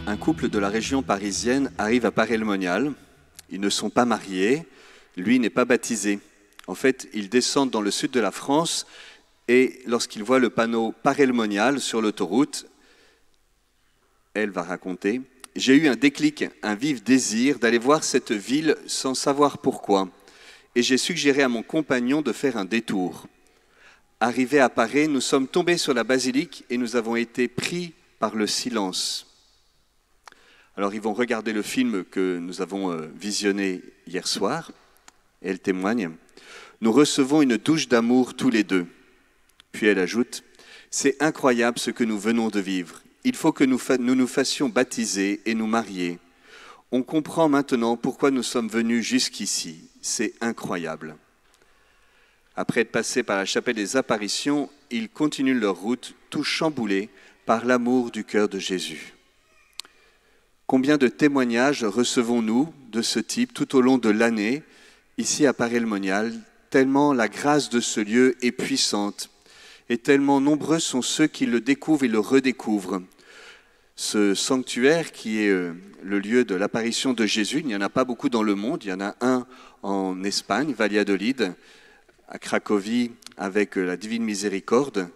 Un couple de la région parisienne arrive à Paray-le-Monial. Ils ne sont pas mariés, lui n'est pas baptisé. En fait, ils descendent dans le sud de la France et lorsqu'ils voient le panneau Paray-le-Monial sur l'autoroute, elle va raconter « J'ai eu un déclic, un vif désir d'aller voir cette ville sans savoir pourquoi. Et j'ai suggéré à mon compagnon de faire un détour. Arrivés à Paray, nous sommes tombés sur la basilique et nous avons été pris par le silence. » Alors ils vont regarder le film que nous avons visionné hier soir, et elle témoigne. Nous recevons une douche d'amour tous les deux. Puis elle ajoute, c'est incroyable ce que nous venons de vivre. Il faut que nous nous fassions baptiser et nous marier. On comprend maintenant pourquoi nous sommes venus jusqu'ici. C'est incroyable. Après être passés par la chapelle des apparitions, ils continuent leur route, tout chamboulés par l'amour du cœur de Jésus. Combien de témoignages recevons-nous de ce type tout au long de l'année, ici à Paray-le-Monial, tellement la grâce de ce lieu est puissante et tellement nombreux sont ceux qui le découvrent et le redécouvrent. Ce sanctuaire qui est le lieu de l'apparition de Jésus, il n'y en a pas beaucoup dans le monde, il y en a un en Espagne, Valladolid, à Cracovie avec la Divine Miséricorde,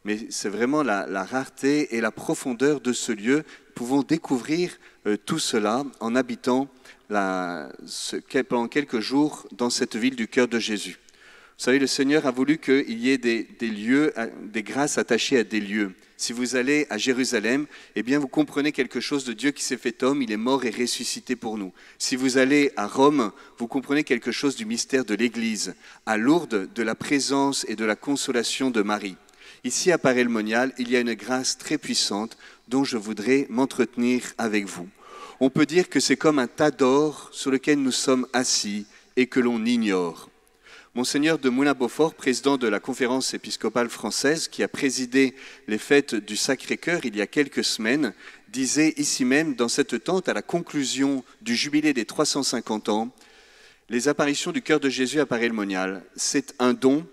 mais c'est vraiment la rareté et la profondeur de ce lieu. Nous pouvons découvrir tout cela en habitant pendant quelques jours dans cette ville du cœur de Jésus. Vous savez, le Seigneur a voulu qu'il y ait des lieux, des grâces attachées à des lieux. Si vous allez à Jérusalem, eh bien vous comprenez quelque chose de Dieu qui s'est fait homme, il est mort et ressuscité pour nous. Si vous allez à Rome, vous comprenez quelque chose du mystère de l'Église. À Lourdes, de la présence et de la consolation de Marie. Ici à Paray-le-Monial, il y a une grâce très puissante dont je voudrais m'entretenir avec vous. On peut dire que c'est comme un tas d'or sur lequel nous sommes assis et que l'on ignore. Monseigneur de Moulin-Beaufort, président de la Conférence épiscopale française, qui a présidé les fêtes du Sacré-Cœur il y a quelques semaines, disait ici même, dans cette tente, à la conclusion du jubilé des 350 ans, les apparitions du cœur de Jésus à Paray-le-Monial, c'est un don,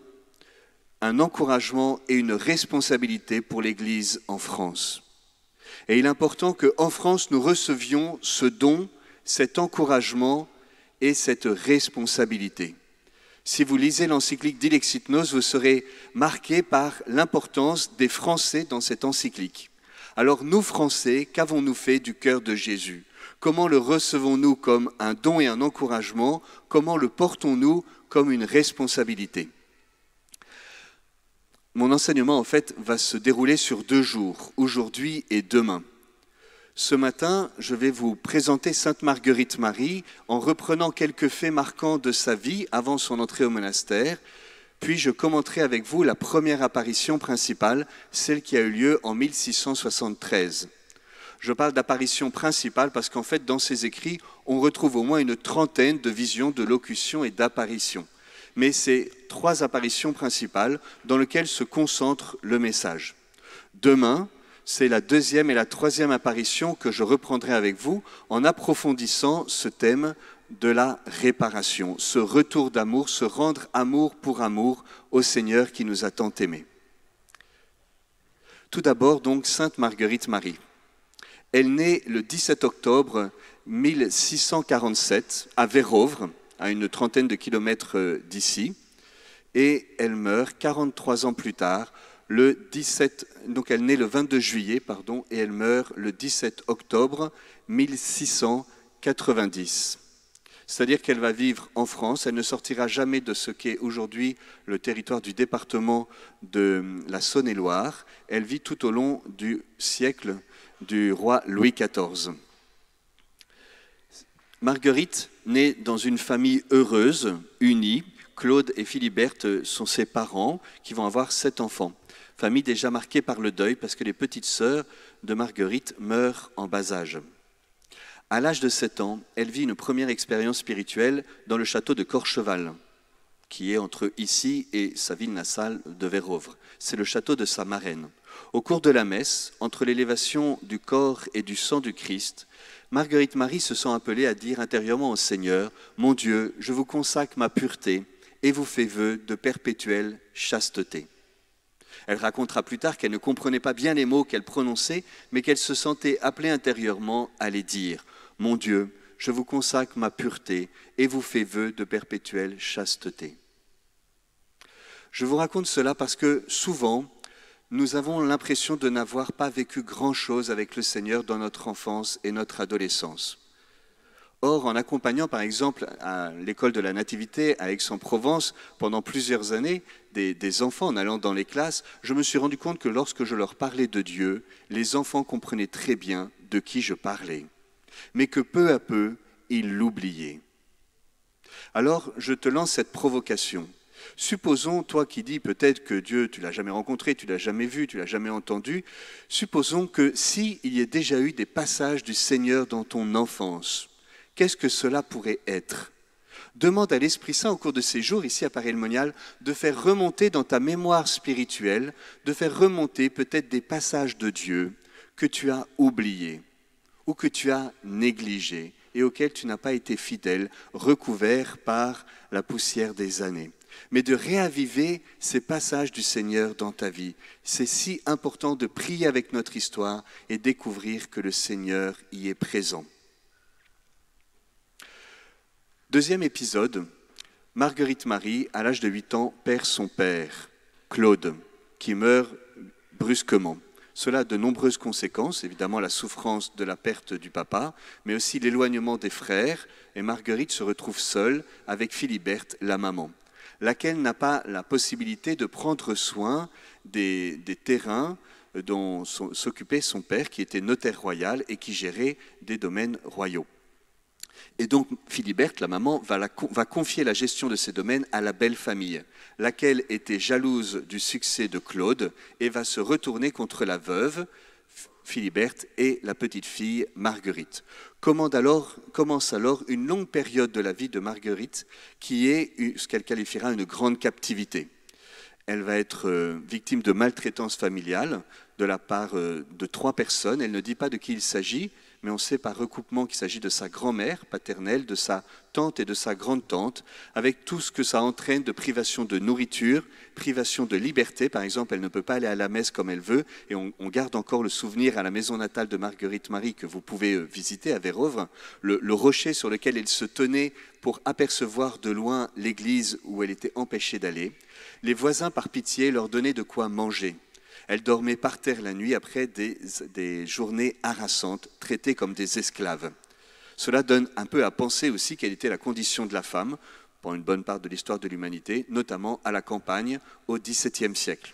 un encouragement et une responsabilité pour l'Église en France. Et il est important qu'en France, nous recevions ce don, cet encouragement et cette responsabilité. Si vous lisez l'encyclique Dilexit Nos, vous serez marqué par l'importance des Français dans cette encyclique. Alors nous, Français, qu'avons-nous fait du cœur de Jésus? Comment le recevons-nous comme un don et un encouragement? Comment le portons-nous comme une responsabilité? Mon enseignement, en fait, va se dérouler sur 2 jours, aujourd'hui et demain. Ce matin, je vais vous présenter Sainte Marguerite Marie en reprenant quelques faits marquants de sa vie avant son entrée au monastère. Puis je commenterai avec vous la première apparition principale, celle qui a eu lieu en 1673. Je parle d'apparition principale parce qu'en fait, dans ses écrits, on retrouve au moins une trentaine de visions de locutions et d'apparitions. Mais c'est 3 apparitions principales dans lesquelles se concentre le message. Demain, c'est la 2e et la 3e apparition que je reprendrai avec vous en approfondissant ce thème de la réparation, ce retour d'amour, se rendre amour pour amour au Seigneur qui nous a tant aimés. Tout d'abord, donc, Sainte Marguerite Marie. Elle naît le 17 octobre 1647 à Vérovre, à une trentaine de kilomètres d'ici, et elle meurt 43 ans plus tard, donc elle naît le 22 juillet, et elle meurt le 17 octobre 1690. C'est-à-dire qu'elle va vivre en France, elle ne sortira jamais de ce qu'est aujourd'hui le territoire du département de la Saône-et-Loire. Elle vit tout au long du siècle du roi Louis XIV. Marguerite naît dans une famille heureuse, unie. Claude et Philiberte sont ses parents qui vont avoir 7 enfants. Famille déjà marquée par le deuil parce que les petites sœurs de Marguerite meurent en bas âge. À l'âge de 7 ans, elle vit une première expérience spirituelle dans le château de Corcheval, qui est entre ici et sa ville natale de Vérovre. C'est le château de sa marraine. Au cours de la messe, entre l'élévation du corps et du sang du Christ, Marguerite Marie se sent appelée à dire intérieurement au Seigneur « Mon Dieu, je vous consacre ma pureté et vous fais vœu de perpétuelle chasteté ». Elle racontera plus tard qu'elle ne comprenait pas bien les mots qu'elle prononçait, mais qu'elle se sentait appelée intérieurement à les dire. « Mon Dieu, je vous consacre ma pureté et vous fais vœu de perpétuelle chasteté. » Je vous raconte cela parce que souvent, nous avons l'impression de n'avoir pas vécu grand-chose avec le Seigneur dans notre enfance et notre adolescence. Or, en accompagnant par exemple à l'école de la Nativité à Aix-en-Provence pendant plusieurs années des enfants en allant dans les classes, je me suis rendu compte que lorsque je leur parlais de Dieu, les enfants comprenaient très bien de qui je parlais, mais que peu à peu, ils l'oubliaient. Alors, je te lance cette provocation. Supposons, toi qui dis peut-être que Dieu, tu ne l'as jamais rencontré, tu ne l'as jamais vu, tu ne l'as jamais entendu, supposons que s'il y ait déjà eu des passages du Seigneur dans ton enfance, qu'est-ce que cela pourrait être? Demande à l'Esprit Saint au cours de ces jours ici à Paray-le-Monial de faire remonter dans ta mémoire spirituelle, de faire remonter peut-être des passages de Dieu que tu as oubliés ou que tu as négligés et auxquels tu n'as pas été fidèle, recouvert par la poussière des années. Mais de réaviver ces passages du Seigneur dans ta vie. C'est si important de prier avec notre histoire et découvrir que le Seigneur y est présent. Deuxième épisode, Marguerite Marie, à l'âge de 8 ans, perd son père, Claude, qui meurt brusquement. Cela a de nombreuses conséquences, évidemment la souffrance de la perte du papa, mais aussi l'éloignement des frères, et Marguerite se retrouve seule avec Philiberte, la maman, laquelle n'a pas la possibilité de prendre soin des terrains dont s'occupait son père, qui était notaire royal et qui gérait des domaines royaux. Et donc Philiberte, la maman, va confier la gestion de ces domaines à la belle famille, laquelle était jalouse du succès de Claude et va se retourner contre la veuve, Philiberte, et la petite fille Marguerite. Commence alors une longue période de la vie de Marguerite qui est ce qu'elle qualifiera une grande captivité. Elle va être victime de maltraitance familiale de la part de 3 personnes. Elle ne dit pas de qui il s'agit, mais on sait par recoupement qu'il s'agit de sa grand-mère paternelle, de sa tante et de sa grande-tante, avec tout ce que ça entraîne de privation de nourriture, privation de liberté. Par exemple, elle ne peut pas aller à la messe comme elle veut, et on garde encore le souvenir à la maison natale de Marguerite Marie que vous pouvez visiter à Vérovre, le rocher sur lequel elle se tenait pour apercevoir de loin l'église où elle était empêchée d'aller. Les voisins, par pitié, leur donnaient de quoi manger. Elle dormait par terre la nuit après des journées harassantes, traitées comme des esclaves. Cela donne un peu à penser aussi quelle était la condition de la femme pour une bonne part de l'histoire de l'humanité, notamment à la campagne au XVIIe siècle.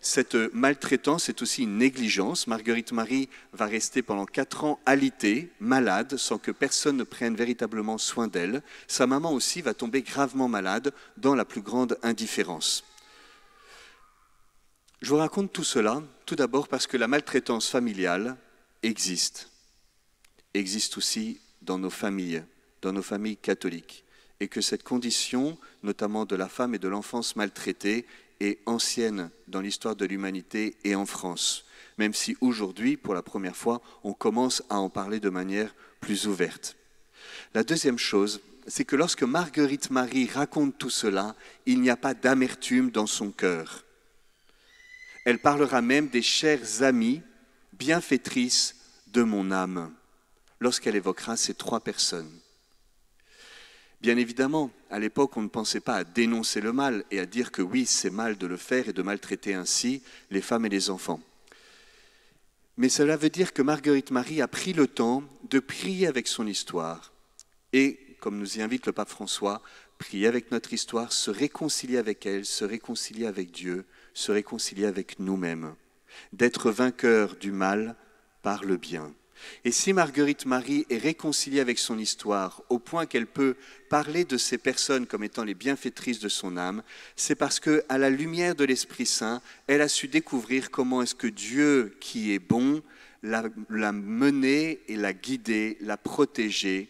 Cette maltraitance est aussi une négligence. Marguerite Marie va rester pendant 4 ans alitée, malade, sans que personne ne prenne véritablement soin d'elle. Sa maman aussi va tomber gravement malade dans la plus grande indifférence. Je vous raconte tout cela, tout d'abord parce que la maltraitance familiale existe aussi dans nos familles catholiques, et que cette condition, notamment de la femme et de l'enfance maltraitée, est ancienne dans l'histoire de l'humanité et en France, même si aujourd'hui, pour la première fois, on commence à en parler de manière plus ouverte. La deuxième chose, c'est que lorsque Marguerite Marie raconte tout cela, il n'y a pas d'amertume dans son cœur. Elle parlera même des chères amies, bienfaitrices de mon âme, lorsqu'elle évoquera ces 3 personnes. Bien évidemment, à l'époque, on ne pensait pas à dénoncer le mal et à dire que oui, c'est mal de le faire et de maltraiter ainsi les femmes et les enfants. Mais cela veut dire que Marguerite Marie a pris le temps de prier avec son histoire et, comme nous y invite le pape François, prier avec notre histoire, se réconcilier avec elle, se réconcilier avec Dieu, se réconcilier avec nous-mêmes, d'être vainqueur du mal par le bien. Et si Marguerite Marie est réconciliée avec son histoire au point qu'elle peut parler de ces personnes comme étant les bienfaitrices de son âme, c'est parce qu'à la lumière de l'Esprit Saint, elle a su découvrir comment est-ce que Dieu, qui est bon, l'a menée et l'a guidée, l'a protégée,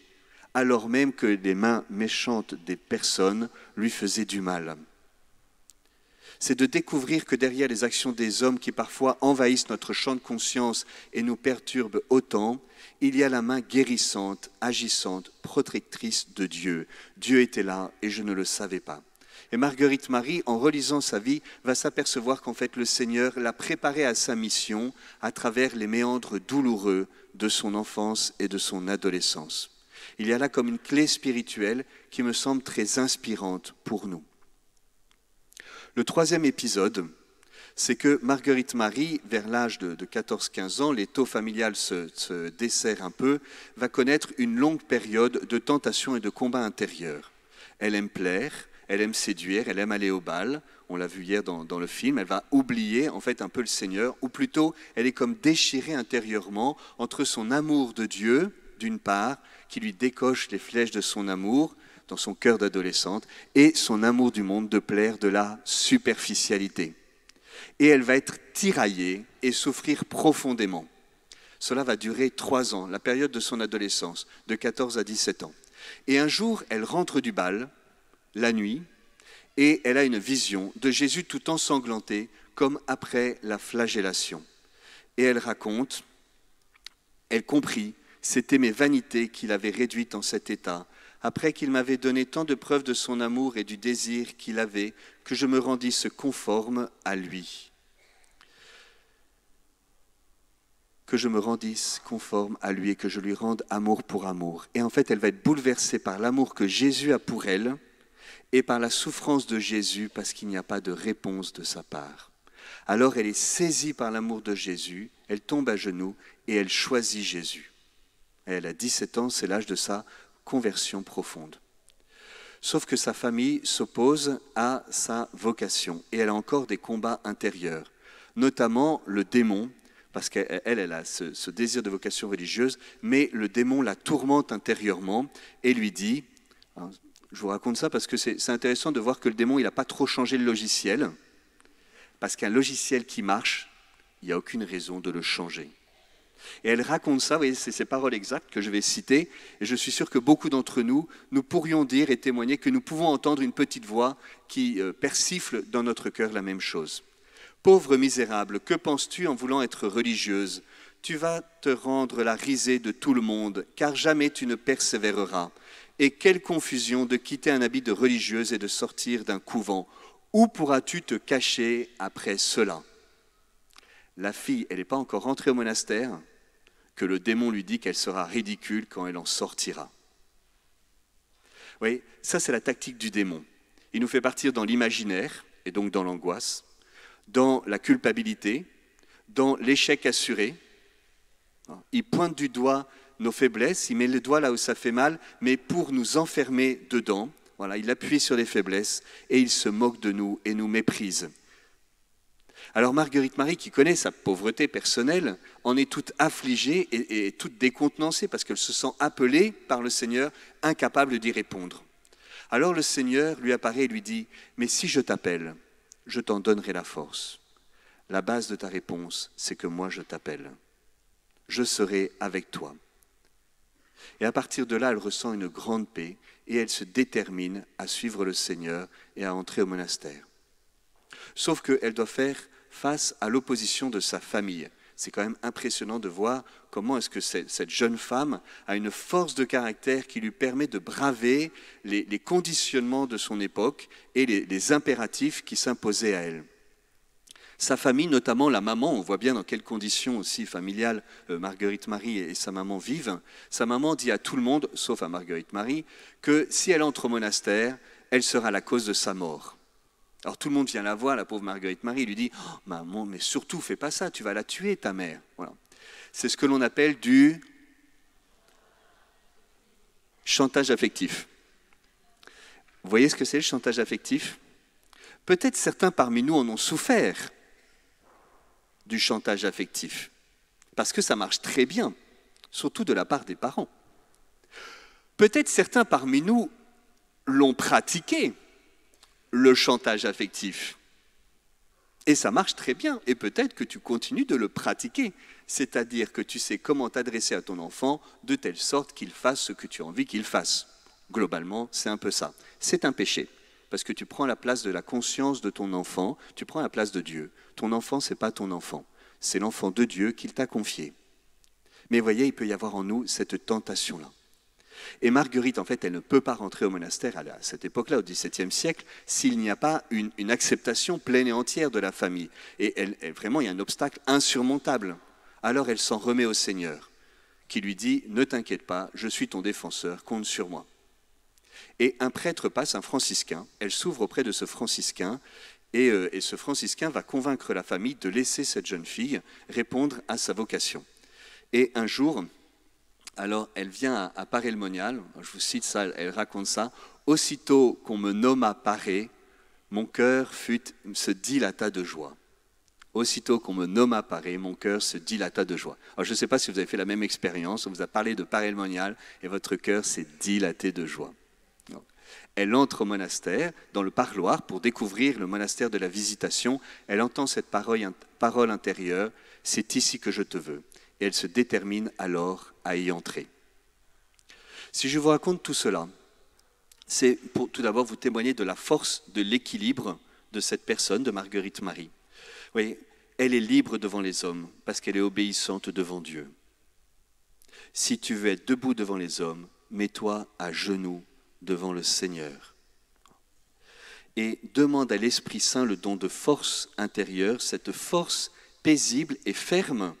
alors même que les mains méchantes des personnes lui faisaient du mal. C'est de découvrir que derrière les actions des hommes qui parfois envahissent notre champ de conscience et nous perturbent autant, il y a la main guérissante, agissante, protectrice de Dieu. Dieu était là et je ne le savais pas. Et Marguerite Marie, en relisant sa vie, va s'apercevoir qu'en fait le Seigneur l'a préparée à sa mission à travers les méandres douloureux de son enfance et de son adolescence. Il y a là comme une clé spirituelle qui me semble très inspirante pour nous. Le troisième épisode, c'est que Marguerite Marie, vers l'âge de 14-15 ans, l'étau familial se desserre un peu, va connaître une longue période de tentation et de combat intérieur. Elle aime plaire, elle aime séduire, elle aime aller au bal, on l'a vu hier dans le film, elle va oublier en fait un peu le Seigneur, ou plutôt elle est comme déchirée intérieurement entre son amour de Dieu, d'une part, qui lui décoche les flèches de son amour, dans son cœur d'adolescente, et son amour du monde de plaire, de la superficialité. Et elle va être tiraillée et souffrir profondément. Cela va durer 3 ans, la période de son adolescence, de 14 à 17 ans. Et un jour, elle rentre du bal, la nuit, et elle a une vision de Jésus tout ensanglanté, comme après la flagellation. Et elle raconte, elle comprit, c'était mes vanités qui l'avaient réduite en cet état, après qu'il m'avait donné tant de preuves de son amour et du désir qu'il avait, que je me rendisse conforme à lui. Que je me rendisse conforme à lui et que je lui rende amour pour amour. Et en fait, elle va être bouleversée par l'amour que Jésus a pour elle et par la souffrance de Jésus parce qu'il n'y a pas de réponse de sa part. Alors elle est saisie par l'amour de Jésus, elle tombe à genoux et elle choisit Jésus. Et elle a 17 ans, c'est l'âge de sa conversion profonde. Sauf que sa famille s'oppose à sa vocation et elle a encore des combats intérieurs, notamment le démon, parce qu'elle a ce désir de vocation religieuse, mais le démon la tourmente intérieurement et lui dit, je vous raconte ça parce que c'est intéressant de voir que le démon, il n'a pas trop changé le logiciel, parce qu'un logiciel qui marche, il n'y a aucune raison de le changer. Et elle raconte ça, vous voyez, c'est ces paroles exactes que je vais citer, et je suis sûr que beaucoup d'entre nous, nous pourrions dire et témoigner que nous pouvons entendre une petite voix qui persifle dans notre cœur la même chose. Pauvre misérable, que penses-tu en voulant être religieuse? Tu vas te rendre la risée de tout le monde, car jamais tu ne persévéreras. Et quelle confusion de quitter un habit de religieuse et de sortir d'un couvent. Où pourras-tu te cacher après cela? La fille, elle n'est pas encore rentrée au monastère, que le démon lui dit qu'elle sera ridicule quand elle en sortira. Vous voyez, ça c'est la tactique du démon. Il nous fait partir dans l'imaginaire, et donc dans l'angoisse, dans la culpabilité, dans l'échec assuré. Il pointe du doigt nos faiblesses, il met le doigt là où ça fait mal, mais pour nous enfermer dedans, voilà, il appuie sur les faiblesses et il se moque de nous et nous méprise. Alors Marguerite Marie, qui connaît sa pauvreté personnelle, en est toute affligée et toute décontenancée parce qu'elle se sent appelée par le Seigneur, incapable d'y répondre. Alors le Seigneur lui apparaît et lui dit « Mais si je t'appelle, je t'en donnerai la force. La base de ta réponse, c'est que moi je t'appelle. Je serai avec toi. » Et à partir de là, elle ressent une grande paix et elle se détermine à suivre le Seigneur et à entrer au monastère. Sauf qu'elle doit faire face à l'opposition de sa famille. C'est quand même impressionnant de voir comment est-ce que cette jeune femme a une force de caractère qui lui permet de braver les conditionnements de son époque et les impératifs qui s'imposaient à elle. Sa famille, notamment la maman, on voit bien dans quelles conditions aussi familiales Marguerite Marie et sa maman vivent. Sa maman dit à tout le monde, sauf à Marguerite Marie, que si elle entre au monastère, elle sera la cause de sa mort. Alors tout le monde vient la voir, la pauvre Marguerite Marie, lui dit oh, « Maman, mais surtout, fais pas ça, tu vas la tuer, ta mère. » Voilà. C'est ce que l'on appelle du chantage affectif. Vous voyez ce que c'est le chantage affectif? Peut-être certains parmi nous en ont souffert du chantage affectif, parce que ça marche très bien, surtout de la part des parents. Peut-être certains parmi nous l'ont pratiqué, le chantage affectif. Et ça marche très bien. Et peut-être que tu continues de le pratiquer. C'est-à-dire que tu sais comment t'adresser à ton enfant de telle sorte qu'il fasse ce que tu as envie qu'il fasse. Globalement, c'est un peu ça. C'est un péché. Parce que tu prends la place de la conscience de ton enfant, tu prends la place de Dieu. Ton enfant, ce n'est pas ton enfant. C'est l'enfant de Dieu qu'il t'a confié. Mais voyez, il peut y avoir en nous cette tentation-là. Et Marguerite, en fait, elle ne peut pas rentrer au monastère à cette époque-là, au XVIIe siècle, s'il n'y a pas une acceptation pleine et entière de la famille. Et vraiment, il y a un obstacle insurmontable. Alors elle s'en remet au Seigneur, qui lui dit « Ne t'inquiète pas, je suis ton défenseur, compte sur moi ». Et un prêtre passe, un franciscain, elle s'ouvre auprès de ce franciscain, et ce franciscain va convaincre la famille de laisser cette jeune fille répondre à sa vocation. Et un jour, alors elle vient à Paray-le-Monial, je vous cite ça, elle raconte ça, « Aussitôt qu'on me nomma Paray, mon cœur se dilata de joie. » Aussitôt qu'on me nomma Paray, mon cœur se dilata de joie. Alors je ne sais pas si vous avez fait la même expérience, on vous a parlé de Paray-le-Monial et votre cœur s'est dilaté de joie. Donc, elle entre au monastère, dans le parloir, pour découvrir le monastère de la Visitation. Elle entend cette parole intérieure, « C'est ici que je te veux ». Et elle se détermine alors à y entrer. Si je vous raconte tout cela, c'est pour tout d'abord vous témoigner de la force de l'équilibre de cette personne, de Marguerite Marie. Vous voyez, elle est libre devant les hommes parce qu'elle est obéissante devant Dieu. Si tu veux être debout devant les hommes, mets-toi à genoux devant le Seigneur. Et demande à l'Esprit Saint le don de force intérieure, cette force paisible et ferme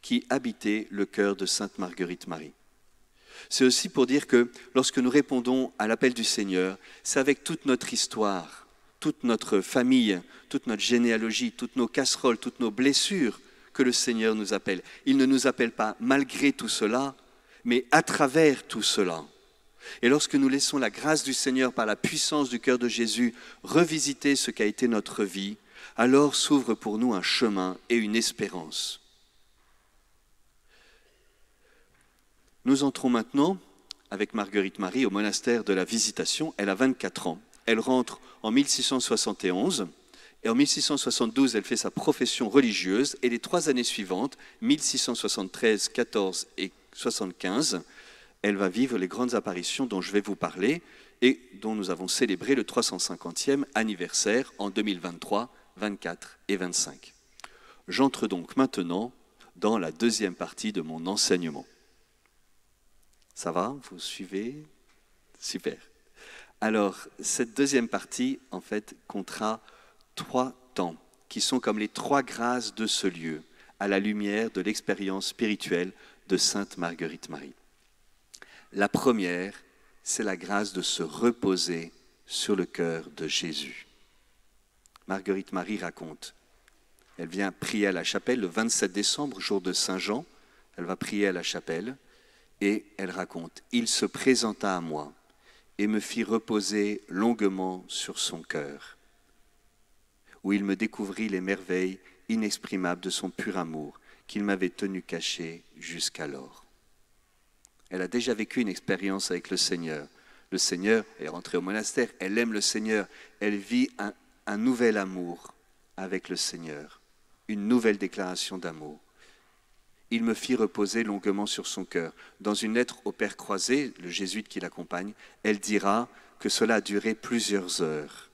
qui habitait le cœur de Sainte Marguerite Marie. C'est aussi pour dire que lorsque nous répondons à l'appel du Seigneur, c'est avec toute notre histoire, toute notre famille, toute notre généalogie, toutes nos casseroles, toutes nos blessures que le Seigneur nous appelle. Il ne nous appelle pas malgré tout cela, mais à travers tout cela. Et lorsque nous laissons la grâce du Seigneur par la puissance du cœur de Jésus revisiter ce qu'a été notre vie, alors s'ouvre pour nous un chemin et une espérance. Nous entrons maintenant, avec Marguerite Marie, au monastère de la Visitation. Elle a 24 ans. Elle rentre en 1671 et en 1672, elle fait sa profession religieuse. Et les 3 années suivantes, 1673, 14 et 75, elle va vivre les grandes apparitions dont je vais vous parler et dont nous avons célébré le 350e anniversaire en 2023, 24 et 25. J'entre donc maintenant dans la deuxième partie de mon enseignement. Ça va? Vous suivez? Super. Alors, cette deuxième partie, en fait, comptera 3 temps, qui sont comme les 3 grâces de ce lieu, à la lumière de l'expérience spirituelle de Sainte Marguerite Marie. La première, c'est la grâce de se reposer sur le cœur de Jésus. Marguerite Marie raconte, elle vient prier à la chapelle le 27 décembre, jour de Saint-Jean, elle va prier à la chapelle, et elle raconte, « Il se présenta à moi et me fit reposer longuement sur son cœur, où il me découvrit les merveilles inexprimables de son pur amour qu'il m'avait tenu caché jusqu'alors. » Elle a déjà vécu une expérience avec le Seigneur. Le Seigneur est rentré au monastère, elle aime le Seigneur, elle vit un nouvel amour avec le Seigneur, une nouvelle déclaration d'amour. Il me fit reposer longuement sur son cœur. Dans une lettre au Père Croisé, le jésuite qui l'accompagne, elle dira que cela a duré plusieurs heures.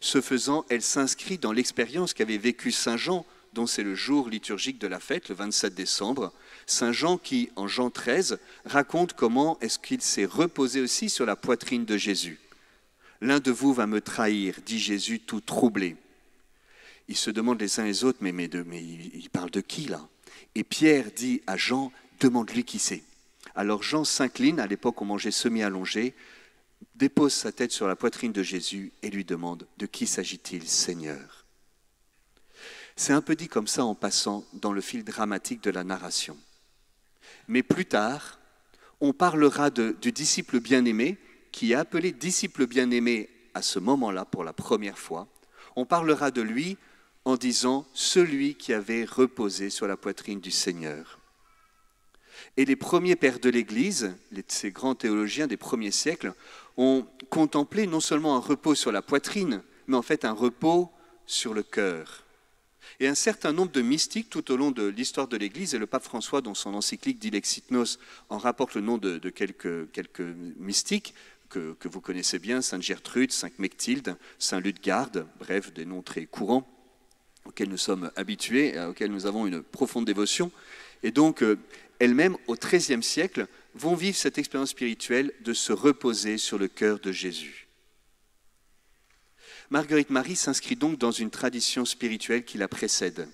Ce faisant, elle s'inscrit dans l'expérience qu'avait vécue Saint Jean, dont c'est le jour liturgique de la fête, le 27 décembre. Saint Jean qui, en Jean 13, raconte comment est-ce qu'il s'est reposé aussi sur la poitrine de Jésus. « L'un de vous va me trahir, dit Jésus tout troublé. » Ils se demandent les uns les autres, mais il parle de qui là ? Et Pierre dit à Jean, demande-lui qui c'est. Alors Jean s'incline, à l'époque on mangeait semi-allongé, dépose sa tête sur la poitrine de Jésus et lui demande, de qui s'agit-il, Seigneur ? C'est un peu dit comme ça en passant dans le fil dramatique de la narration. Mais plus tard, on parlera du disciple bien-aimé, qui est appelé disciple bien-aimé à ce moment-là pour la première fois. On parlera de lui en disant « celui qui avait reposé sur la poitrine du Seigneur ». Et les premiers pères de l'Église, ces grands théologiens des premiers siècles, ont contemplé non seulement un repos sur la poitrine, mais en fait un repos sur le cœur. Et un certain nombre de mystiques tout au long de l'histoire de l'Église, et le pape François, dans son encyclique Dilexit Nos, en rapporte le nom de quelques mystiques que vous connaissez bien, Sainte Gertrude, Sainte Mechtilde, Saint Ludegarde, bref, des noms très courants, auxquels nous sommes habitués et auxquels nous avons une profonde dévotion. Et donc, elles-mêmes, au XIIIe siècle, vont vivre cette expérience spirituelle de se reposer sur le cœur de Jésus. Marguerite Marie s'inscrit donc dans une tradition spirituelle qui la précède.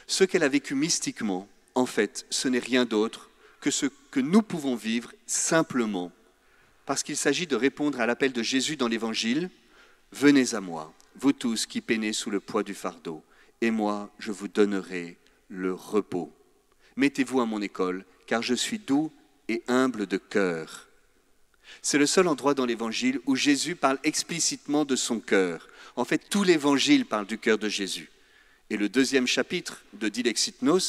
Ce qu'elle a vécu mystiquement, en fait, ce n'est rien d'autre que ce que nous pouvons vivre simplement, parce qu'il s'agit de répondre à l'appel de Jésus dans l'Évangile. « Venez à moi, vous tous qui peinez sous le poids du fardeau, et moi je vous donnerai le repos. Mettez-vous à mon école, car je suis doux et humble de cœur. » C'est le seul endroit dans l'Évangile où Jésus parle explicitement de son cœur. En fait, tout l'Évangile parle du cœur de Jésus. Et le 2e chapitre de Dilexit Nos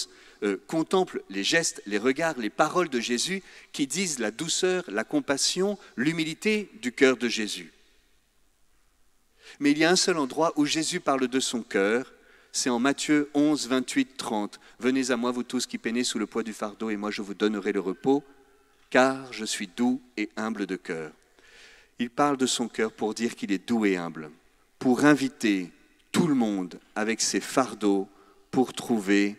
contemple les gestes, les regards, les paroles de Jésus qui disent la douceur, la compassion, l'humilité du cœur de Jésus. Mais il y a un seul endroit où Jésus parle de son cœur, c'est en Matthieu 11, 28, 30. « Venez à moi, vous tous qui peinez sous le poids du fardeau, et moi je vous donnerai le repos, car je suis doux et humble de cœur. » Il parle de son cœur pour dire qu'il est doux et humble, pour inviter tout le monde avec ses fardeaux pour trouver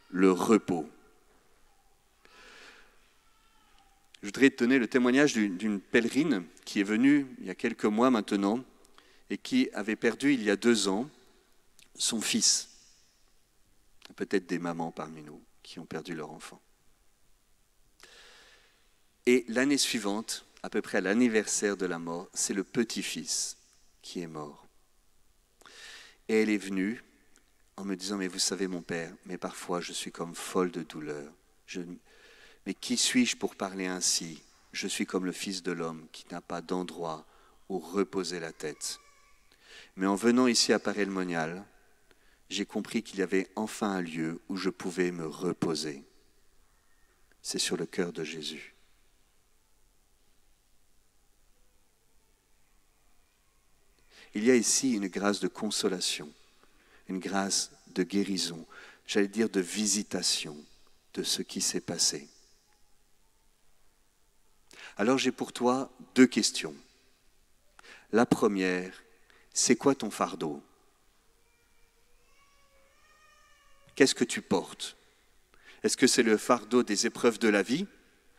le repos. Je voudrais te donner le témoignage d'une pèlerine qui est venue il y a quelques mois maintenant et qui avait perdu il y a 2 ans son fils. Peut-être des mamans parmi nous qui ont perdu leur enfant. Et l'année suivante, à peu près à l'anniversaire de la mort, c'est le petit-fils qui est mort. Et elle est venue en me disant « Mais vous savez mon père, mais parfois je suis comme folle de douleur. Mais qui suis-je pour parler ainsi? Je suis comme le Fils de l'homme qui n'a pas d'endroit où reposer la tête. Mais en venant ici à Paray-le-Monial, j'ai compris qu'il y avait enfin un lieu où je pouvais me reposer. C'est sur le cœur de Jésus. » Il y a ici une grâce de consolation, une grâce de guérison, j'allais dire de visitation de ce qui s'est passé. Alors j'ai pour toi 2 questions. La première, c'est quoi ton fardeau? Qu'est-ce que tu portes? Est-ce que c'est le fardeau des épreuves de la vie?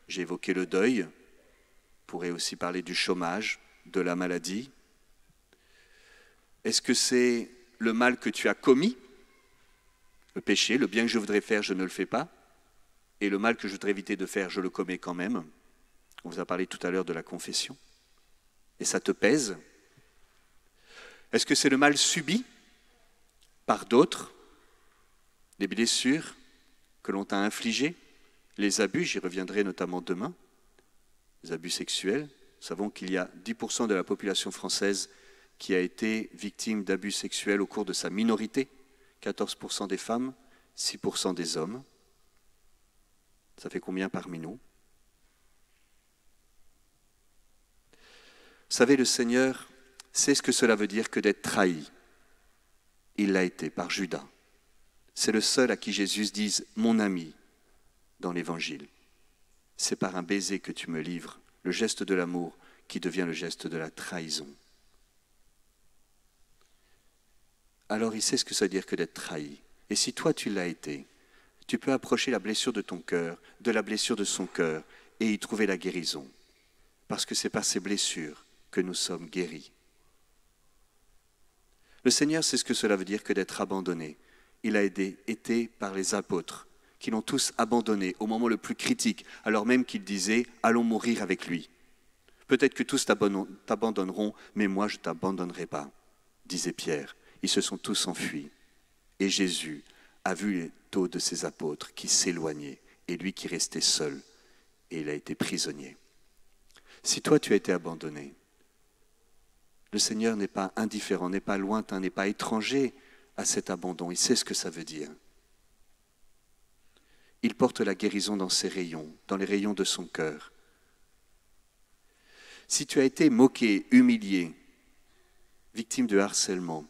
J'ai évoqué le deuil, on pourrait aussi parler du chômage, de la maladie. Est-ce que c'est le mal que tu as commis? Le péché, le bien que je voudrais faire, je ne le fais pas. Et le mal que je voudrais éviter de faire, je le commets quand même. On vous a parlé tout à l'heure de la confession. Et ça te pèse? Est-ce que c'est le mal subi par d'autres? Les blessures que l'on t'a infligées? Les abus, j'y reviendrai notamment demain. Les abus sexuels. Nous savons qu'il y a 10% de la population française qui a été victime d'abus sexuels au cours de sa minorité, 14% des femmes, 6% des hommes. Ça fait combien parmi nous? Vous savez, le Seigneur sait ce que cela veut dire que d'être trahi. Il l'a été par Judas. C'est le seul à qui Jésus dise « mon ami » dans l'Évangile. C'est par un baiser que tu me livres, le geste de l'amour qui devient le geste de la trahison. Alors il sait ce que ça veut dire que d'être trahi. Et si toi tu l'as été, tu peux approcher la blessure de ton cœur, de la blessure de son cœur, et y trouver la guérison. Parce que c'est par ces blessures que nous sommes guéris. Le Seigneur sait ce que cela veut dire que d'être abandonné. Il a été par les apôtres, qui l'ont tous abandonné au moment le plus critique, alors même qu'il disait « allons mourir avec lui ». Peut-être que tous t'abandonneront, mais moi je ne t'abandonnerai pas, disait Pierre. Ils se sont tous enfuis. Et Jésus a vu les dos de ses apôtres qui s'éloignaient et lui qui restait seul. Et il a été prisonnier. Si toi tu as été abandonné, le Seigneur n'est pas indifférent, n'est pas lointain, n'est pas étranger à cet abandon. Il sait ce que ça veut dire. Il porte la guérison dans ses rayons, dans les rayons de son cœur. Si tu as été moqué, humilié, victime de harcèlement,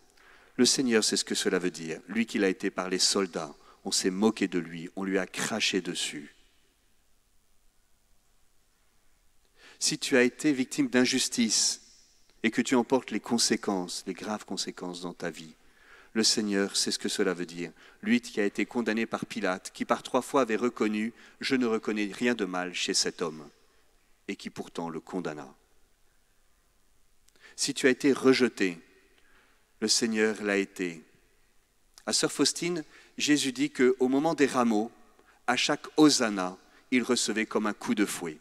le Seigneur sait ce que cela veut dire. Lui qui l'a été par les soldats, on s'est moqué de lui, on lui a craché dessus. Si tu as été victime d'injustice et que tu en portes les conséquences, les graves conséquences dans ta vie, Le Seigneur sait ce que cela veut dire. Lui qui a été condamné par Pilate, qui par 3 fois avait reconnu « Je ne reconnais rien de mal chez cet homme » et qui pourtant le condamna. Si tu as été rejeté, le Seigneur l'a été. À Sœur Faustine, Jésus dit qu'au moment des rameaux, à chaque Hosanna, il recevait comme un coup de fouet.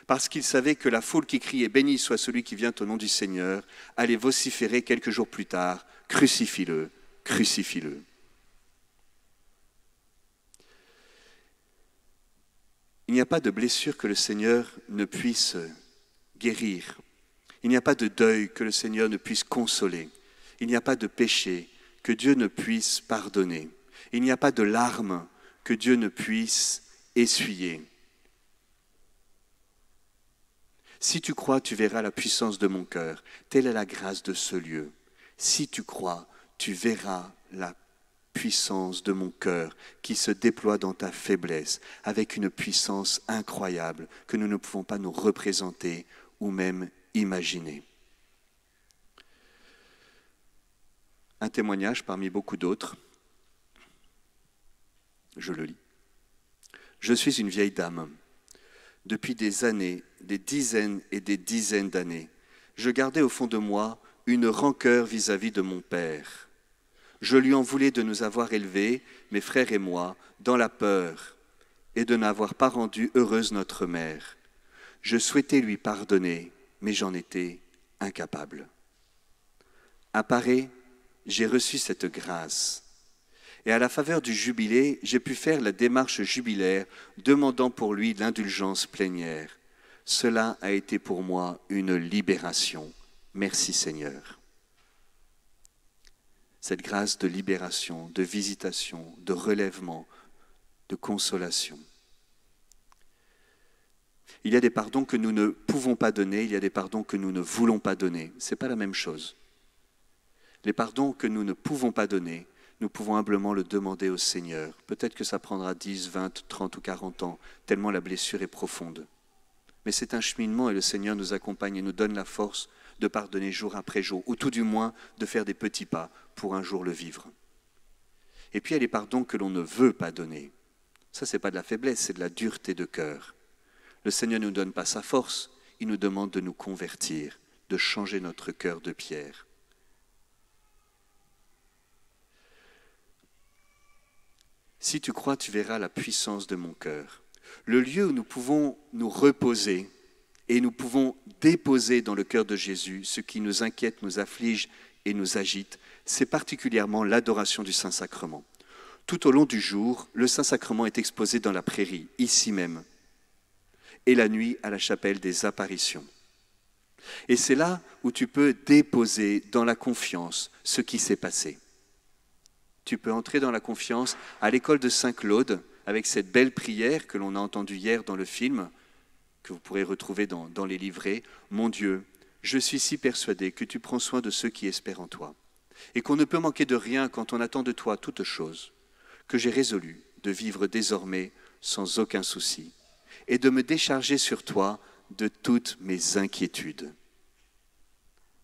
Parce qu'il savait que la foule qui criait « Béni soit celui qui vient au nom du Seigneur » allait vociférer quelques jours plus tard « Crucifie-le, crucifie-le ». Il n'y a pas de blessure que le Seigneur ne puisse guérir. Il n'y a pas de deuil que le Seigneur ne puisse consoler. Il n'y a pas de péché que Dieu ne puisse pardonner. Il n'y a pas de larmes que Dieu ne puisse essuyer. Si tu crois, tu verras la puissance de mon cœur. Telle est la grâce de ce lieu. Si tu crois, tu verras la puissance de mon cœur qui se déploie dans ta faiblesse avec une puissance incroyable que nous ne pouvons pas nous représenter ou même imaginer. Un témoignage parmi beaucoup d'autres. Je le lis. Je suis une vieille dame. Depuis des années, des dizaines et des dizaines d'années, je gardais au fond de moi une rancœur vis-à-vis de mon père. Je lui en voulais de nous avoir élevés, mes frères et moi, dans la peur et de n'avoir pas rendu heureuse notre mère. Je souhaitais lui pardonner, mais j'en étais incapable. À Paris, j'ai reçu cette grâce. Et à la faveur du jubilé, j'ai pu faire la démarche jubilaire, demandant pour lui l'indulgence plénière. Cela a été pour moi une libération. Merci Seigneur. Cette grâce de libération, de visitation, de relèvement, de consolation. Il y a des pardons que nous ne pouvons pas donner, il y a des pardons que nous ne voulons pas donner. Ce n'est pas la même chose. Les pardons que nous ne pouvons pas donner, nous pouvons humblement le demander au Seigneur. Peut-être que ça prendra 10, 20, 30 ou 40 ans, tellement la blessure est profonde. Mais c'est un cheminement et le Seigneur nous accompagne et nous donne la force de pardonner jour après jour, ou tout du moins de faire des petits pas pour un jour le vivre. Et puis il y a les pardons que l'on ne veut pas donner. Ça, ce n'est pas de la faiblesse, c'est de la dureté de cœur. Le Seigneur ne nous donne pas sa force, il nous demande de nous convertir, de changer notre cœur de pierre. Si tu crois, tu verras la puissance de mon cœur. Le lieu où nous pouvons nous reposer et nous pouvons déposer dans le cœur de Jésus ce qui nous inquiète, nous afflige et nous agite, c'est particulièrement l'adoration du Saint-Sacrement. Tout au long du jour, le Saint-Sacrement est exposé dans la prairie, ici même, et la nuit à la chapelle des apparitions. Et c'est là où tu peux déposer dans la confiance ce qui s'est passé. Tu peux entrer dans la confiance à l'école de Saint-Claude avec cette belle prière que l'on a entendue hier dans le film, que vous pourrez retrouver dans les livrets. « Mon Dieu, je suis si persuadé que tu prends soin de ceux qui espèrent en toi, et qu'on ne peut manquer de rien quand on attend de toi toute chose, que j'ai résolu de vivre désormais sans aucun souci, et de me décharger sur toi de toutes mes inquiétudes.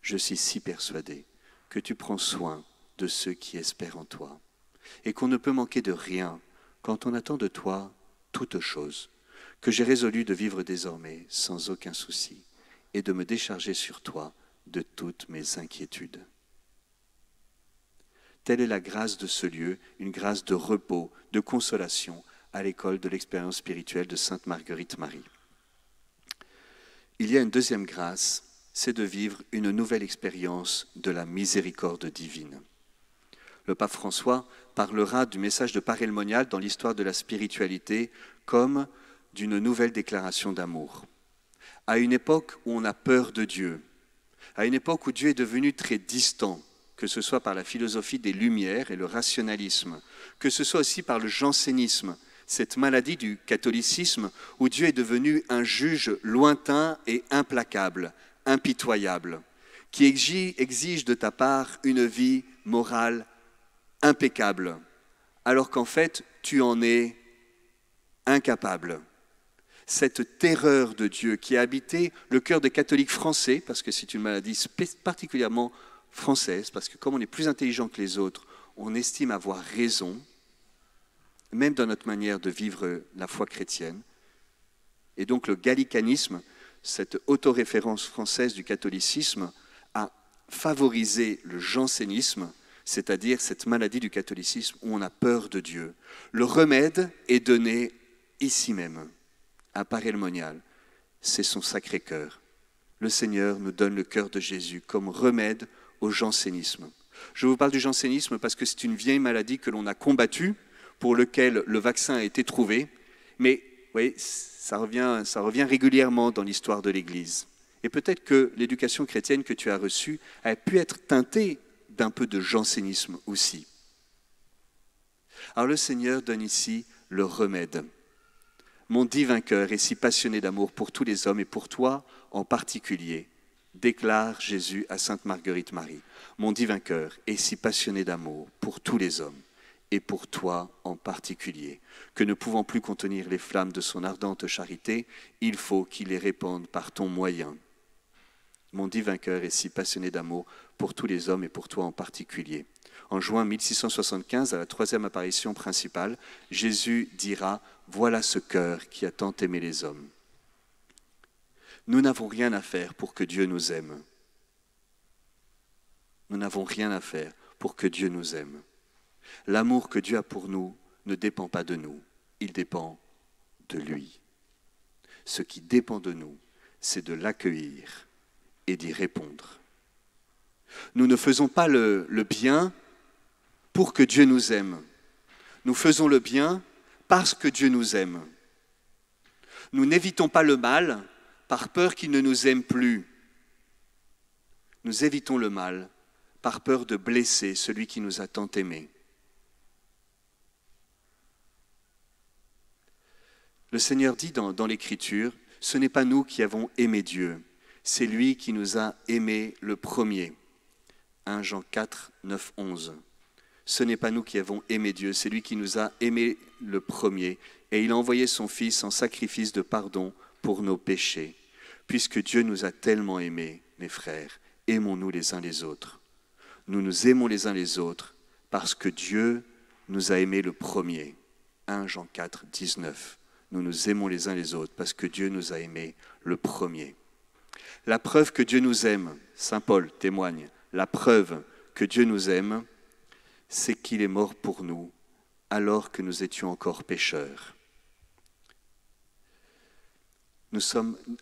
Je suis si persuadé que tu prends soin de ceux qui espèrent en toi, et qu'on ne peut manquer de rien quand on attend de toi toute chose, que j'ai résolu de vivre désormais sans aucun souci, et de me décharger sur toi de toutes mes inquiétudes. » Telle est la grâce de ce lieu, une grâce de repos, de consolation à l'école de l'expérience spirituelle de Sainte Marguerite Marie. Il y a une deuxième grâce, c'est de vivre une nouvelle expérience de la miséricorde divine. Le pape François parlera du message de Paray-le-Monial dans l'histoire de la spiritualité comme d'une nouvelle déclaration d'amour. À une époque où on a peur de Dieu, à une époque où Dieu est devenu très distant, que ce soit par la philosophie des Lumières et le rationalisme, que ce soit aussi par le jansénisme, cette maladie du catholicisme où Dieu est devenu un juge lointain et implacable, impitoyable, qui exige de ta part une vie morale impeccable, alors qu'en fait, tu en es incapable. Cette terreur de Dieu qui a habité le cœur des catholiques français, parce que c'est une maladie particulièrement française, parce que comme on est plus intelligent que les autres, on estime avoir raison, même dans notre manière de vivre la foi chrétienne. Et donc le gallicanisme, cette autoréférence française du catholicisme, a favorisé le jansénisme, c'est-à-dire cette maladie du catholicisme où on a peur de Dieu. Le remède est donné ici même, à Paray-le-Monial. C'est son Sacré-Cœur. Le Seigneur nous donne le cœur de Jésus comme remède au jansénisme. Je vous parle du jansénisme parce que c'est une vieille maladie que l'on a combattue, pour laquelle le vaccin a été trouvé, mais vous voyez, ça revient régulièrement dans l'histoire de l'Église. Et peut-être que l'éducation chrétienne que tu as reçue a pu être teintée d'un peu de jansénisme aussi. Alors le Seigneur donne ici le remède. Mon divin cœur est si passionné d'amour pour tous les hommes et pour toi en particulier, déclare Jésus à Sainte Marguerite Marie. Mon divin cœur est si passionné d'amour pour tous les hommes et pour toi en particulier, que ne pouvant plus contenir les flammes de son ardente charité, il faut qu'il les répande par ton moyen. Mon divin cœur est si passionné d'amour pour tous les hommes et pour toi en particulier. En juin 1675, à la troisième apparition principale, Jésus dira « Voilà ce cœur qui a tant aimé les hommes ». Nous n'avons rien à faire pour que Dieu nous aime. Nous n'avons rien à faire pour que Dieu nous aime. L'amour que Dieu a pour nous ne dépend pas de nous, il dépend de lui. Ce qui dépend de nous, c'est de l'accueillir et d'y répondre. Nous ne faisons pas le bien pour que Dieu nous aime. Nous faisons le bien parce que Dieu nous aime. Nous n'évitons pas le mal par peur qu'il ne nous aime plus. Nous évitons le mal par peur de blesser celui qui nous a tant aimés. Le Seigneur dit dans l'Écriture, ce n'est pas nous qui avons aimé Dieu, c'est lui qui nous a aimés le premier. 1 Jean 4, 9, 11. Ce n'est pas nous qui avons aimé Dieu, c'est lui qui nous a aimés le premier. Et il a envoyé son Fils en sacrifice de pardon pour nos péchés. Puisque Dieu nous a tellement aimés, mes frères, aimons-nous les uns les autres. Nous nous aimons les uns les autres parce que Dieu nous a aimés le premier. 1 Jean 4, 19. Nous nous aimons les uns les autres parce que Dieu nous a aimés le premier. La preuve que Dieu nous aime, saint Paul témoigne, la preuve que Dieu nous aime, c'est qu'il est mort pour nous alors que nous étions encore pécheurs.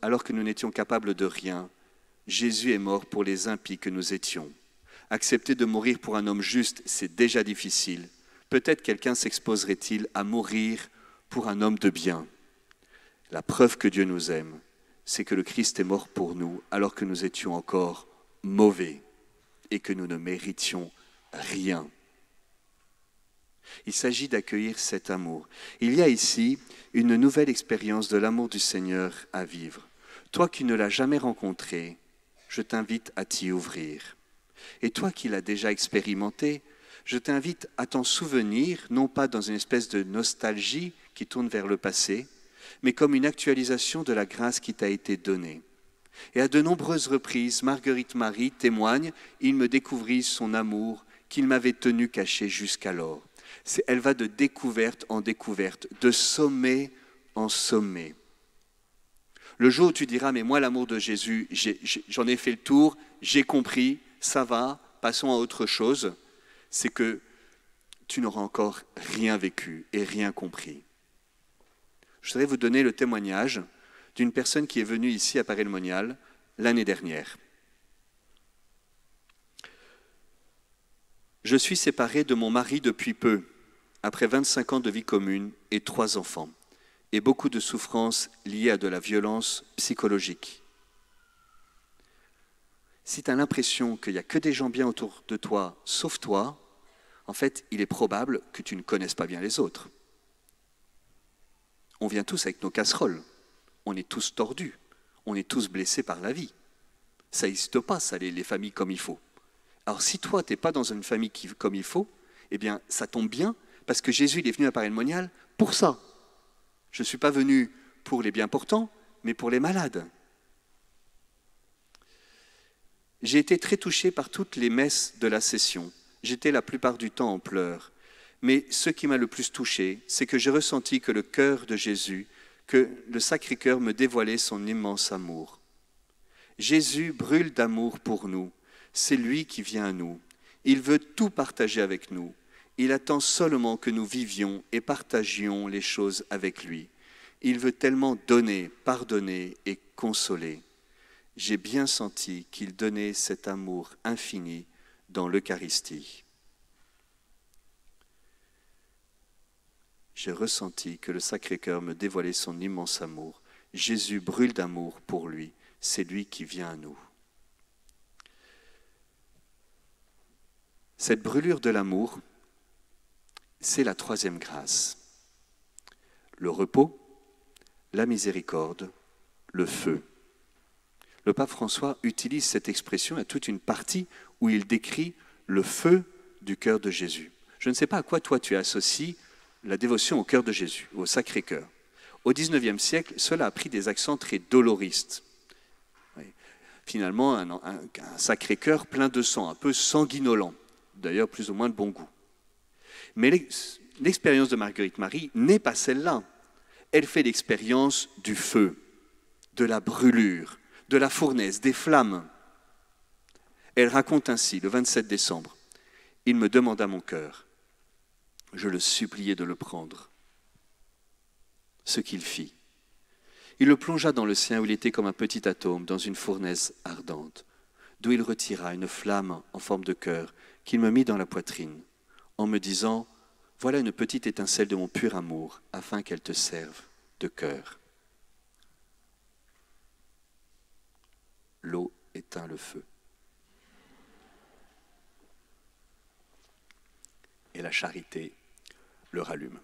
Alors que nous n'étions capables de rien, Jésus est mort pour les impies que nous étions. Accepter de mourir pour un homme juste, c'est déjà difficile. Peut-être quelqu'un s'exposerait-il à mourir pour un homme de bien. La preuve que Dieu nous aime, c'est que le Christ est mort pour nous alors que nous étions encore mauvais et que nous ne méritions rien. Il s'agit d'accueillir cet amour. Il y a ici une nouvelle expérience de l'amour du Seigneur à vivre. Toi qui ne l'as jamais rencontré, je t'invite à t'y ouvrir. Et toi qui l'as déjà expérimenté, je t'invite à t'en souvenir, non pas dans une espèce de nostalgie qui tourne vers le passé, mais comme une actualisation de la grâce qui t'a été donnée. Et à de nombreuses reprises, Marguerite Marie témoigne, il me découvrit son amour qu'il m'avait tenu caché jusqu'alors. Elle va de découverte en découverte, de sommet en sommet. Le jour où tu diras, mais moi l'amour de Jésus, j'en ai fait le tour, j'ai compris, ça va, passons à autre chose, c'est que tu n'auras encore rien vécu et rien compris. Je voudrais vous donner le témoignage d'une personne qui est venue ici à Paray-le-Monial l'année dernière. Je suis séparé de mon mari depuis peu, après 25 ans de vie commune et 3 enfants, et beaucoup de souffrances liées à de la violence psychologique. Si tu as l'impression qu'il n'y a que des gens bien autour de toi, sauf toi, en fait, il est probable que tu ne connaisses pas bien les autres. On vient tous avec nos casseroles, on est tous tordus, on est tous blessés par la vie. Ça n'existe pas, ça, les familles comme il faut. Alors si toi, tu n'es pas dans une famille comme il faut, eh bien, ça tombe bien, parce que Jésus il est venu à Paray-le-Monial pour ça. Je ne suis pas venu pour les bien portants, mais pour les malades. J'ai été très touché par toutes les messes de la session. j'étais la plupart du temps en pleurs. Mais ce qui m'a le plus touché, c'est que j'ai ressenti que le cœur de Jésus, que le Sacré-Cœur me dévoilait son immense amour. Jésus brûle d'amour pour nous. C'est lui qui vient à nous. Il veut tout partager avec nous. Il attend seulement que nous vivions et partagions les choses avec lui. Il veut tellement donner, pardonner et consoler. J'ai bien senti qu'il donnait cet amour infini dans l'Eucharistie. J'ai ressenti que le Sacré-Cœur me dévoilait son immense amour. Jésus brûle d'amour pour lui. C'est lui qui vient à nous. Cette brûlure de l'amour, c'est la troisième grâce. Le repos, la miséricorde, le feu. Le pape François utilise cette expression à toute une partie où il décrit le feu du cœur de Jésus. Je ne sais pas à quoi toi tu associes la dévotion au cœur de Jésus, au Sacré-Cœur. Au XIXe siècle, cela a pris des accents très doloristes. Oui. Finalement, un Sacré-Cœur plein de sang, un peu sanguinolent, d'ailleurs plus ou moins de bon goût. Mais l'expérience de Marguerite Marie n'est pas celle-là. Elle fait l'expérience du feu, de la brûlure, de la fournaise, des flammes. Elle raconte ainsi, le 27 décembre, « Il me demanda mon cœur. Je le suppliai de le prendre. » Ce qu'il fit. Il le plongea dans le sien où il était comme un petit atome dans une fournaise ardente, d'où il retira une flamme en forme de cœur qu'il me mit dans la poitrine, en me disant « Voilà une petite étincelle de mon pur amour, afin qu'elle te serve de cœur. » L'eau éteint le feu. Et la charité le rallume.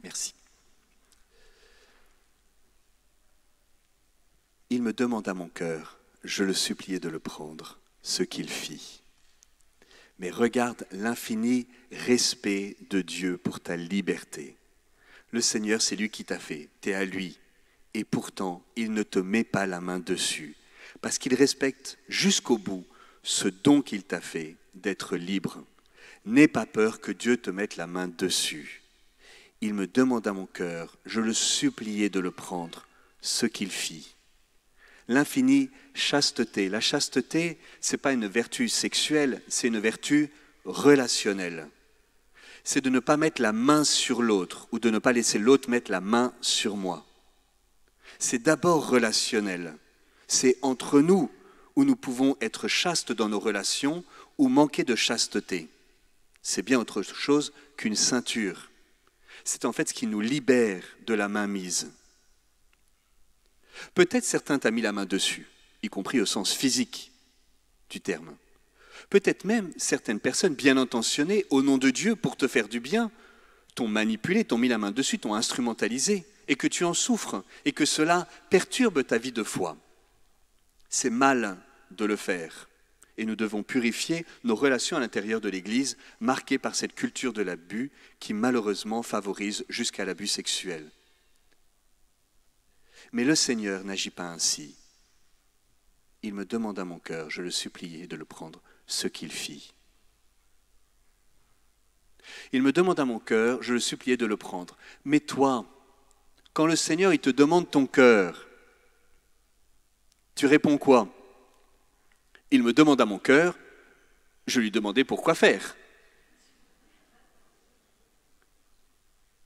Merci. Il me demanda mon cœur, je le suppliai de le prendre, ce qu'il fit. Mais regarde l'infini respect de Dieu pour ta liberté. Le Seigneur, c'est lui qui t'a fait, t'es à lui. Et pourtant, il ne te met pas la main dessus, parce qu'il respecte jusqu'au bout ce don qu'il t'a fait d'être libre. N'aie pas peur que Dieu te mette la main dessus. Il me demanda mon cœur, je le suppliai de le prendre, ce qu'il fit. L'infinie chasteté. La chasteté, ce n'est pas une vertu sexuelle, c'est une vertu relationnelle. C'est de ne pas mettre la main sur l'autre ou de ne pas laisser l'autre mettre la main sur moi. C'est d'abord relationnel. C'est entre nous où nous pouvons être chastes dans nos relations ou manquer de chasteté. C'est bien autre chose qu'une ceinture. C'est en fait ce qui nous libère de la mainmise. Peut-être certains t'ont mis la main dessus, y compris au sens physique du terme. Peut-être même certaines personnes bien intentionnées, au nom de Dieu, pour te faire du bien, t'ont manipulé, t'ont mis la main dessus, t'ont instrumentalisé, et que tu en souffres, et que cela perturbe ta vie de foi. C'est mal de le faire, et nous devons purifier nos relations à l'intérieur de l'Église, marquées par cette culture de l'abus qui malheureusement favorise jusqu'à l'abus sexuel. Mais le Seigneur n'agit pas ainsi. Il me demanda mon cœur, je le suppliai de le prendre, ce qu'il fit. Il me demanda mon cœur, je le suppliai de le prendre. Mais toi, quand le Seigneur il te demande ton cœur, tu réponds quoi? Il me demanda mon cœur, je lui demandai pourquoi faire.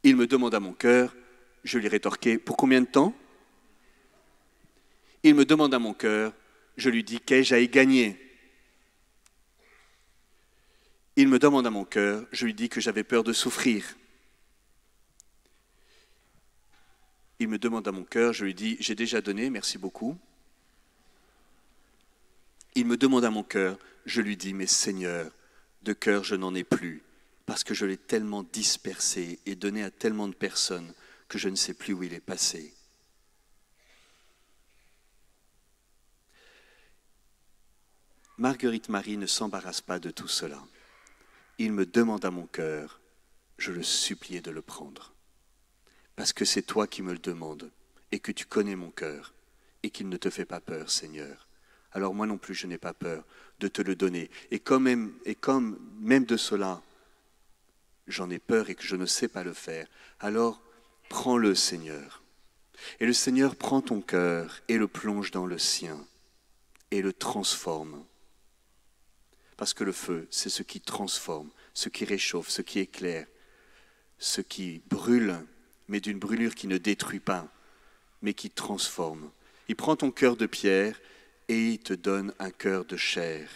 Il me demanda mon cœur, je lui rétorquai pour combien de temps? Il me demanda mon cœur, je lui dis qu'ai-je à y gagner? Il me demanda mon cœur, je lui dis que j'avais peur de souffrir. Il me demanda mon cœur, je lui dis j'ai déjà donné, merci beaucoup. Il me demanda mon cœur, je lui dis mais Seigneur, de cœur je n'en ai plus, parce que je l'ai tellement dispersé et donné à tellement de personnes que je ne sais plus où il est passé. Marguerite Marie ne s'embarrasse pas de tout cela. Il me demanda mon cœur, je le suppliai de le prendre. Parce que c'est toi qui me le demandes et que tu connais mon cœur et qu'il ne te fait pas peur, Seigneur. alors moi non plus je n'ai pas peur de te le donner. Et comme même de cela, j'en ai peur et que je ne sais pas le faire, alors prends-le Seigneur. Et le Seigneur prend ton cœur et le plonge dans le sien et le transforme. Parce que le feu, c'est ce qui transforme, ce qui réchauffe, ce qui éclaire, ce qui brûle, mais d'une brûlure qui ne détruit pas, mais qui transforme. Il prend ton cœur de pierre et il te donne un cœur de chair,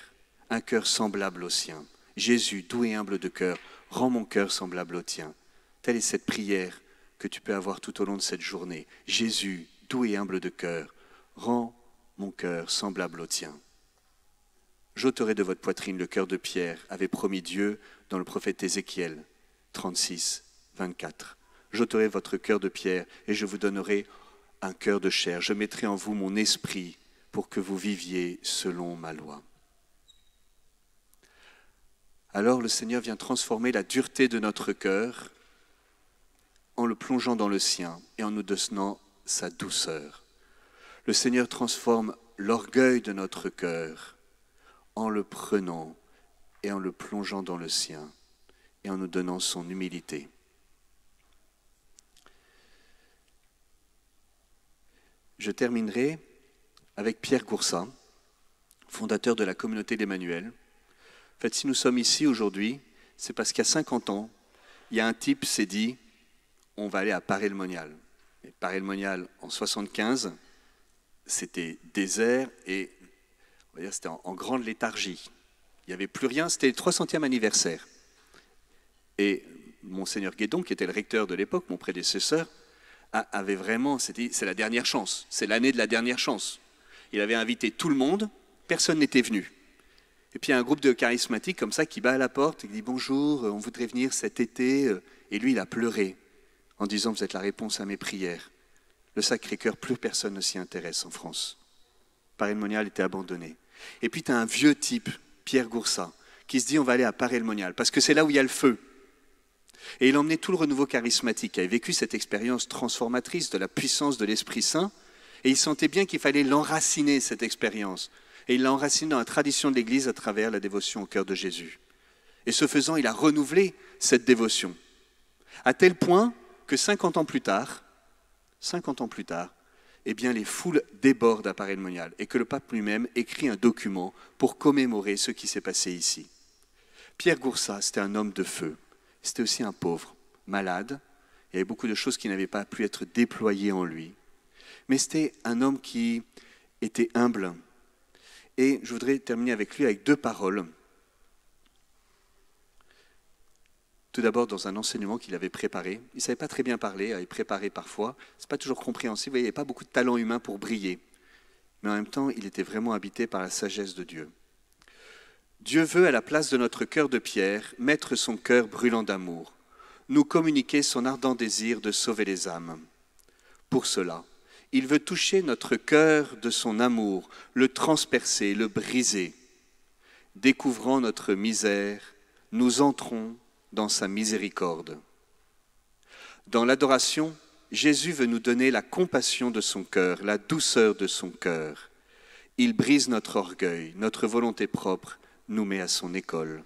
un cœur semblable au sien. Jésus, doux et humble de cœur, rends mon cœur semblable au tien. Telle est cette prière que tu peux avoir tout au long de cette journée. Jésus, doux et humble de cœur, rends mon cœur semblable au tien. J'ôterai de votre poitrine le cœur de pierre, avait promis Dieu dans le prophète Ézéchiel 36, 24. J'ôterai votre cœur de pierre et je vous donnerai un cœur de chair. Je mettrai en vous mon esprit pour que vous viviez selon ma loi. Alors le Seigneur vient transformer la dureté de notre cœur en le plongeant dans le sien et en nous donnant sa douceur. Le Seigneur transforme l'orgueil de notre cœur en le prenant et en le plongeant dans le sien et en nous donnant son humilité. Je terminerai avec Pierre Goursat, fondateur de la communauté d'Emmanuel. En fait, si nous sommes ici aujourd'hui, c'est parce qu'il y a 50 ans, il y a un type qui s'est dit « on va aller à Paray-le-Monial ». Et Paray-le-Monial, en 1975, c'était désert et on va dire, c'était en grande léthargie. Il n'y avait plus rien, c'était le 300e anniversaire. Et Monseigneur Guédon, qui était le recteur de l'époque, mon prédécesseur, avait vraiment, c'est la dernière chance, c'est l'année de la dernière chance. Il avait invité tout le monde, personne n'était venu. Et puis il y a un groupe de charismatiques comme ça qui bat à la porte et qui dit « Bonjour, on voudrait venir cet été ». Et lui, il a pleuré en disant « Vous êtes la réponse à mes prières ». Le Sacré-Cœur, plus personne ne s'y intéresse en France. Paray-le-Monial était abandonné. Et puis tu as un vieux type, Pierre Goursat, qui se dit « On va aller à Paray-le-Monial » parce que c'est là où il y a le feu. Et il emmenait tout le renouveau charismatique, qui avait vécu cette expérience transformatrice de la puissance de l'Esprit Saint, et il sentait bien qu'il fallait l'enraciner, cette expérience. Et il l'a enraciné dans la tradition de l'Église à travers la dévotion au cœur de Jésus. Et ce faisant, il a renouvelé cette dévotion, à tel point que 50 ans plus tard, eh bien, les foules débordent à Paray-le-Monial, et que le pape lui-même écrit un document pour commémorer ce qui s'est passé ici. Pierre Goursat, c'était un homme de feu. C'était aussi un pauvre, malade. Il y avait beaucoup de choses qui n'avaient pas pu être déployées en lui. Mais c'était un homme qui était humble. Et je voudrais terminer avec lui avec 2 paroles. Tout d'abord, dans un enseignement qu'il avait préparé. Il ne savait pas très bien parler, il avait préparé parfois. Ce n'est pas toujours compréhensible. Il n'y avait pas beaucoup de talent humain pour briller. Mais en même temps, il était vraiment habité par la sagesse de Dieu. Dieu veut, à la place de notre cœur de pierre, mettre son cœur brûlant d'amour, nous communiquer son ardent désir de sauver les âmes. Pour cela, il veut toucher notre cœur de son amour, le transpercer, le briser. Découvrant notre misère, nous entrons dans sa miséricorde. Dans l'adoration, Jésus veut nous donner la compassion de son cœur, la douceur de son cœur. Il brise notre orgueil, notre volonté propre, nous met à son école.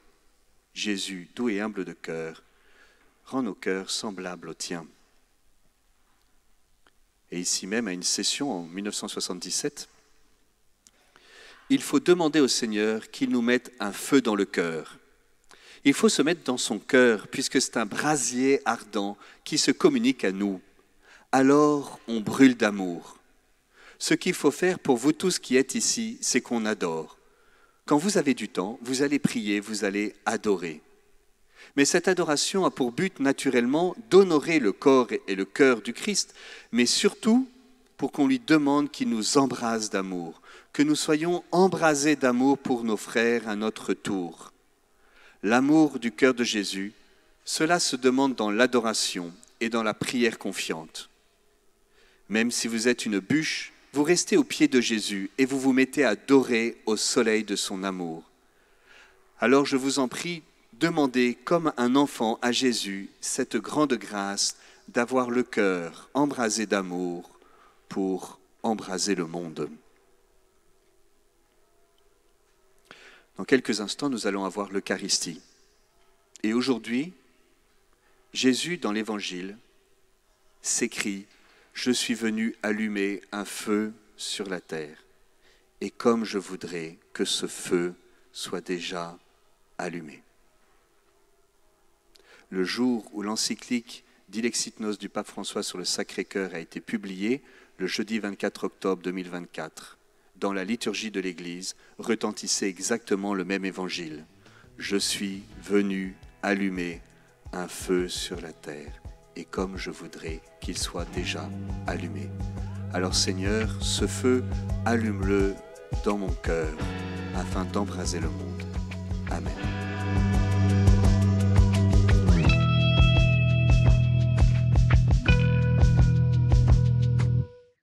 Jésus, doux et humble de cœur, rend nos cœurs semblables aux tiens. Et ici même, à une session en 1977, il faut demander au Seigneur qu'il nous mette un feu dans le cœur. Il faut se mettre dans son cœur, puisque c'est un brasier ardent qui se communique à nous. Alors, on brûle d'amour. Ce qu'il faut faire pour vous tous qui êtes ici, c'est qu'on adore. Quand vous avez du temps, vous allez prier, vous allez adorer. Mais cette adoration a pour but naturellement d'honorer le corps et le cœur du Christ, mais surtout pour qu'on lui demande qu'il nous embrase d'amour, que nous soyons embrasés d'amour pour nos frères à notre tour. L'amour du cœur de Jésus, cela se demande dans l'adoration et dans la prière confiante. Même si vous êtes une bûche, vous restez au pied de Jésus et vous vous mettez à adorer au soleil de son amour. Alors je vous en prie, demandez comme un enfant à Jésus cette grande grâce d'avoir le cœur embrasé d'amour pour embraser le monde. Dans quelques instants, nous allons avoir l'Eucharistie. Et aujourd'hui, Jésus, dans l'Évangile, s'écrie « Je suis venu allumer un feu sur la terre, et comme je voudrais que ce feu soit déjà allumé. » Le jour où l'encyclique Dilexit Nos du pape François sur le Sacré-Cœur a été publiée, le jeudi 24 octobre 2024, dans la liturgie de l'Église, retentissait exactement le même évangile. Je suis venu allumer un feu sur la terre, et comme je voudrais qu'il soit déjà allumé. Alors Seigneur, ce feu, allume-le dans mon cœur, afin d'embraser le monde. Amen.